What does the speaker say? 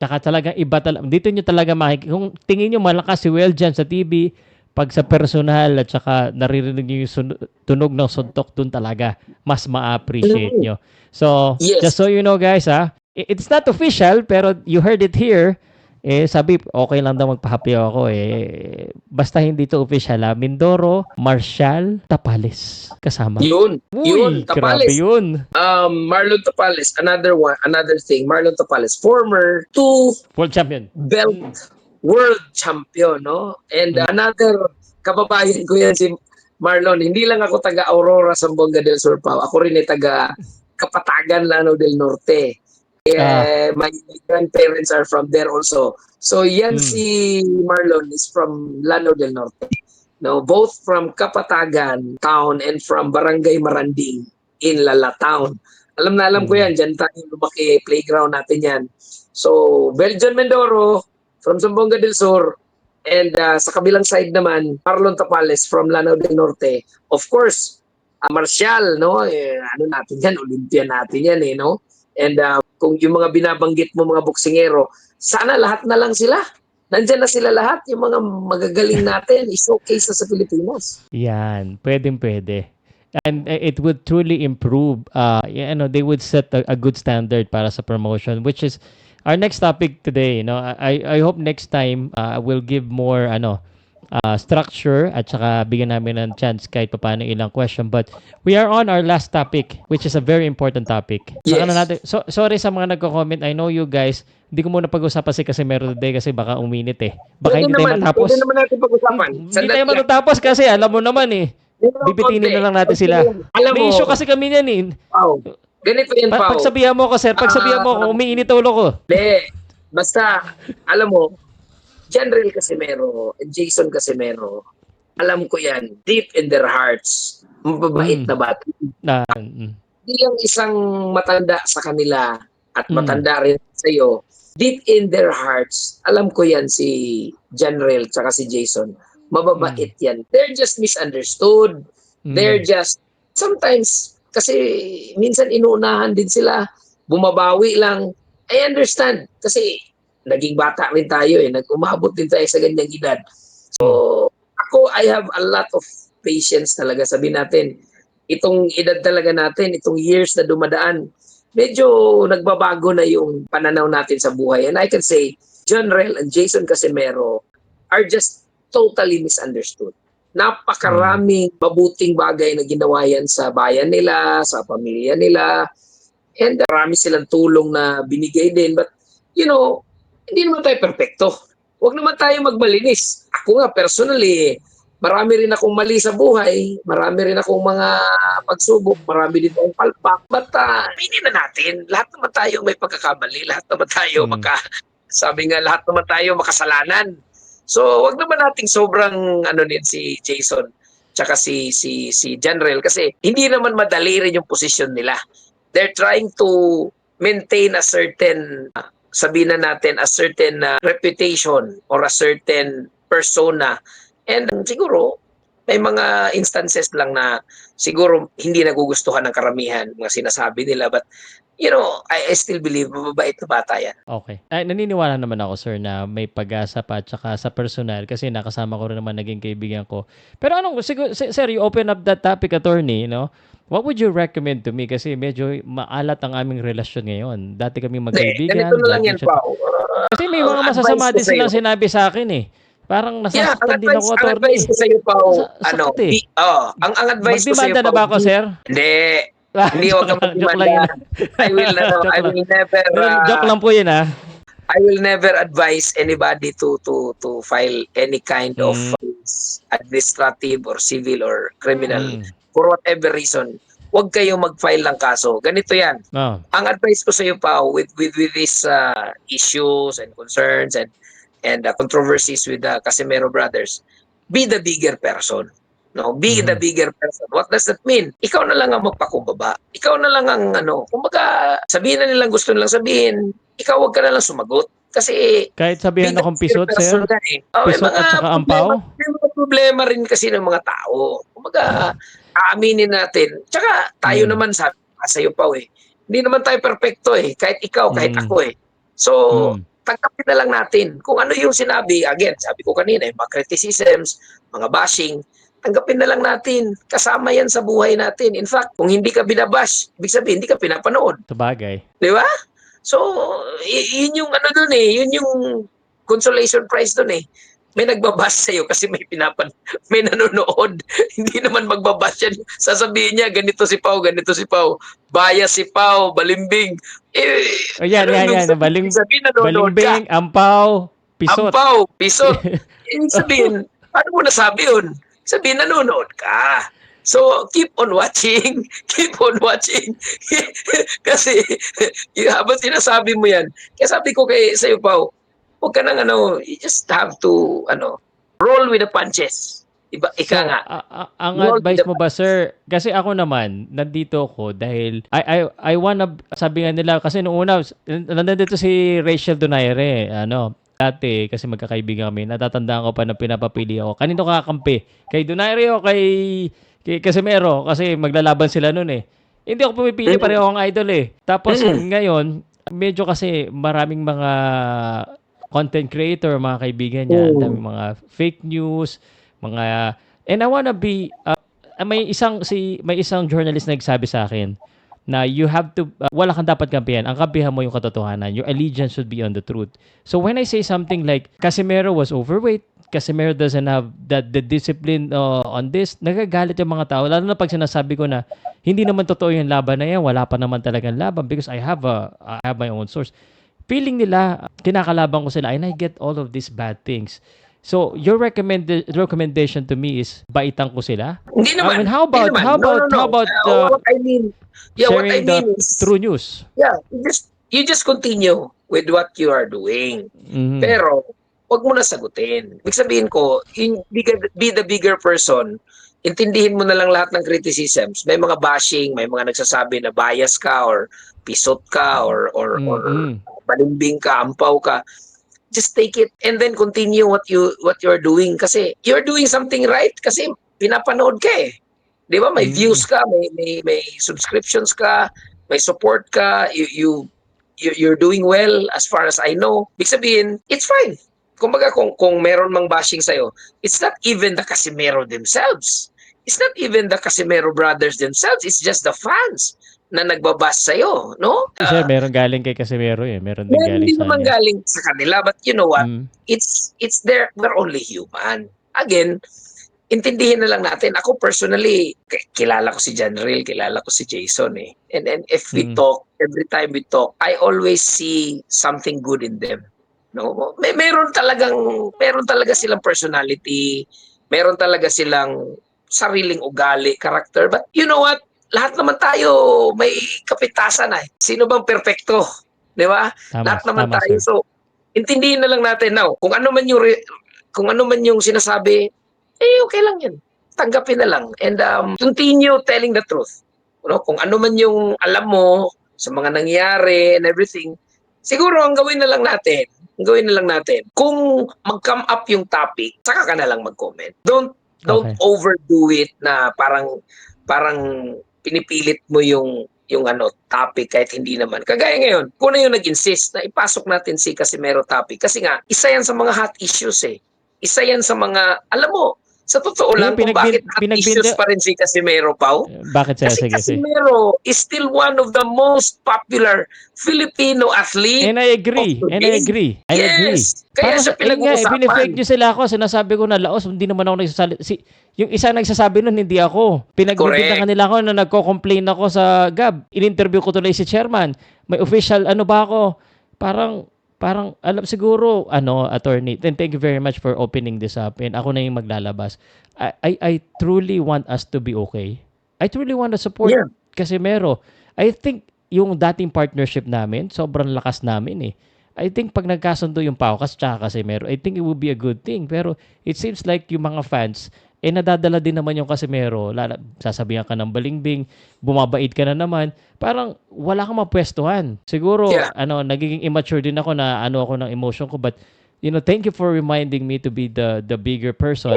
Tsaka talagang iba talaga. Dito nyo talaga kung tingin nyo malakas si Well dyan sa TV, pag sa personal at saka naririnig nyo yung tunog ng suntok, dun talaga mas ma-appreciate Mm. nyo. So, Yes. just so you know guys it's not official pero you heard it here. Sabi, okay lang daw magpahapiyaw ako basta hindi to official Mindoro, Marcial, Tapales kasama. Yun, Uy, grabe Tapales. yun. Marlon Tapales, another thing. Marlon Tapales, former World champion. belt world champion, no? And another kababayan ko yan si Marlon. Hindi lang ako taga Aurora, Zamboanga del Sur pa. Ako rin ay taga Kapatagan, Lanao del Norte. My grandparents are from there also. So yan si Marlon is from Lanao del Norte. No, both from Kapatagan town and from Barangay Maranding in Lala town. Alam na alam ko yan, dyan tayo lumaki, playground natin yan. So, Belgian Mindoro from Zamboanga del Sur, and sa kabilang side naman, Marlon Tapales from Lanao del Norte. Of course, Marcial, no? Ano natin yan, Olympian natin yan no? And kung yung mga binabanggit mo mga boksingero, sana lahat na lang sila. Nandiyan na sila lahat, yung mga magagaling natin, i-showcase sa Pilipinas. Yan, pwede. And it would truly improve, they would set a good standard para sa promotion, which is our next topic today. I hope next time we'll give more structure at saka bigyan namin ng chance kahit paano ilang question. But we are on our last topic, which is a very important topic. Yes. Sorry sa mga nagko-comment. I know you guys, hindi ko muna pag-usapan si Casimero today kasi baka uminit Baka hindi tayo matapos. Pwede naman natin pag-usapan. Hindi tayo matatapos kasi alam mo naman bibitinin na lang natin sila. May issue kasi kami niyan Ganito yan, Pao. Pagsabihan mo ko, sir. Pagsabihan mo ko, umiinit ulo ko. Basta, alam mo, General Casimero and Jason Casimero, alam ko yan, deep in their hearts, mababait na bata. Hindi lang isang matanda sa kanila at matanda rin sa iyo. Deep in their hearts, alam ko yan si General tsaka si Jason. Mababait yan. They're just misunderstood. They're just, sometimes, kasi minsan inuunahan din sila, bumabawi lang. I understand. Kasi naging bata rin tayo nag-umabot din tayo sa ganyang edad. So, ako, I have a lot of patience talaga. Sabi natin, itong edad talaga natin, itong years na dumadaan, medyo nagbabago na yung pananaw natin sa buhay. And I can say, General and Jason Casimero are just totally misunderstood. Napakaraming mabuting bagay na ginawa yan sa bayan nila, sa pamilya nila, and marami silang tulong na binigay din. But, hindi naman tayo perfecto. Huwag naman tayo magmalinis. Ako nga, personally, marami rin akong mali sa buhay, marami rin akong mga pagsubok, marami din akong palpak. But, pinin na natin, lahat naman tayo may pagkakamali, lahat naman tayo sabi nga, lahat naman tayo makasalanan. So, wag naman nating sobrang si Jason tsaka si General kasi hindi naman madali rin yung position nila. They're trying to maintain a certain sabihin na natin a certain reputation or a certain persona. And siguro may mga instances lang na siguro hindi nagugustuhan ng karamihan mga sinasabi nila, but I still believe mababait na bata yan. Okay. Naniniwala naman ako, sir, na may pag-asa pa at saka sa personal kasi nakasama ko rin naman naging kaibigan ko. Pero sir, you open up that topic, attorney, what would you recommend to me? Kasi medyo maalat ang aming relasyon ngayon. Dati kami magkaibigan. Ganito na lang yan, Pao. Kasi may mga masasama din silang sinabi sa akin Parang nasasaktan din ako, attorney. Ang advice ko sa'yo, Pao, ang advice ko sa'yo, Magdemanda na ba ako, sir? Hindi, wag kang magdemanda. I will never joke lang po yun, I will never advise anybody to file any kind of administrative or civil or criminal for whatever reason. Huwag kayong mag-file ng kaso. Ganito yan. Ang advice ko sa iyo, Pao, with these issues and concerns and controversies with the Casimero brothers, be the bigger person. Be the bigger person. What does that mean? Ikaw na lang ang magpakumbaba. Ikaw na lang ang kumbaga, sabihin na nilang gusto nilang sabihin, ikaw wag ka na lang sumagot. Kasi kahit sabihin akong pisot, sir, pisot at saka ampaw. May mga problema rin kasi ng mga tao. Kumbaga, aaminin natin. Tsaka tayo naman sabi sa'yo, Pao, hindi naman tayo perfecto Kahit ikaw, kahit ako So, tanggapin na lang natin. Kung ano yung sinabi, again, sabi ko kanina, yung mga criticisms, mga bashing, tanggapin na lang natin. Kasama yan sa buhay natin. In fact, kung hindi ka binabash, ibig sabihin, hindi ka pinapanood. Sabagay. Di ba? So, yun yung ano dun eh, yun yung consolation prize dun eh. May nagbabash sa'yo kasi may nanonood. Hindi naman magbabash yan. Sasabihin niya, ganito si Pao, ganito si Pao. Bias si Pao, balimbing. O yan, sabihin, nanonood ka. balimbing, ampaw, pisot. Ampaw, pisot. Ibig sabihin, paano mo nasabi yun? Sabihin, nanonood ka. So, keep on watching. Keep on watching. Kasi, habang sinasabi mo yan, kaya sabi ko sa'yo, Pao, huwag ka nang you just have to, roll with the punches. Ika So, nga. ang Roll advice with the mo ba, sir? Kasi ako naman, nandito ako dahil I wanna, sabi nga nila, kasi noong una, nandito si Rachel Donaire, dati, kasi magkakaibigan kami, natatandaan ko pa na pinapapili ako. Kanino kakampi? Kay Donaire o kay Casimero? Kasi maglalaban sila noon eh. Hindi ako pumipili, pareho akong idol eh. Tapos ngayon, medyo kasi maraming mga content creator, mga kaibigan niya, ang daming mga fake news, mga, and I wanna be, may isang journalist na nagsabi sa akin na you have to, wala kang dapat kampihan. Ang kampihan mo yung katotohanan. Your allegiance should be on the truth. So when I say something like, Casimero was overweight, Casimero doesn't have the discipline on this, nagagalit yung mga tao. Lalo na pag sinasabi ko na, hindi naman totoo yung laban na yan, wala pa naman talagang laban because I have my own source. Feeling nila, kinakalaban ko sila and I get all of these bad things. So, your recommendation to me is baitan ko sila? Hindi naman. I mean, how about what I mean, sharing the is, true news? yeah, you just continue with what you are doing. Mhm. Pero, wag mo na sagutin. Ibig sabihin ko, be the bigger person. Intindihin mo na lang lahat ng criticisms. May mga bashing, may mga nagsasabi na bias ka or pisot ka or balimbing ka, ampaw ka. Just take it and then continue what you're doing kasi you're doing something right kasi pinapanood ka eh. 'Di ba? May views ka, may subscriptions ka, may support ka, you're doing well as far as I know. Ibig sabihin, it's fine. Kumbaga kung meron mang bashing sa'yo, it's not even the Casimero themselves. It's not even the Casimero brothers themselves. It's just the fans na nagbabash sa'yo, no? Sir, meron galing kay Casimero eh. Meron din galing Hindi sa naman kanya. galing sa kanila. But you know what? It's there. We're only human. Again, intindihin na lang natin. Ako personally, kilala ko si John Real, kilala ko si Jason eh. And if we talk, every time we talk, I always see something good in them. No? Meron talaga silang personality, meron talaga silang sariling ugali, character. But you know what? Lahat naman tayo may kapitasan eh. Sino bang perpekto? 'Di ba? Lahat naman tayo. Sir. So, intindihin na lang natin now. Kung ano man yung sinasabi, okay lang 'yan. Tanggapin na lang and continue telling the truth. Kung ano man yung alam mo sa mga nangyayari and everything, siguro ang gawin na lang natin. Kung mag-come up yung topic, saka ka na lang mag-comment. Don't overdo it na parang pinipilit mo yung topic kahit hindi naman. Kagaya ngayon, kung na yung nag-insist na ipasok natin si Casimero topic kasi nga, isa yan sa mga hot issues eh. Isa yan sa mga, alam mo, sa totoo lang kung bakit hot issues pa rin si Casimero, Pao. Bakit siya? Kasi Sige. Casimero is still one of the most popular Filipino athlete. And I agree. Yes. Kaya siya pinag-uusapan. Pinifake nyo sila ako. Sinasabi ko na laos, hindi naman ako nagsasalit. Yung isa nagsasabi nun, hindi ako. Pinagbibintangan nila ako na nagko-complain ako sa GAB. In-interview ko tuloy si chairman. May official, ba ako? Parang alam siguro attorney, then thank you very much for opening this up and ako na yung maglalabas. I truly want us to be okay. I truly want to support Casimero. I think yung dating partnership namin, sobrang lakas namin eh. I think pag nagkasundo yung Paukas tsaka Casimero, I think it would be a good thing. Pero it seems like yung mga fans, nadadala din naman yung Casimero. Sasabihan ka ng balimbing, bumabait ka na naman. Parang wala kang mapwestuhan. Siguro, nagiging immature din ako na ako ng emotion ko. But, thank you for reminding me to be the bigger person.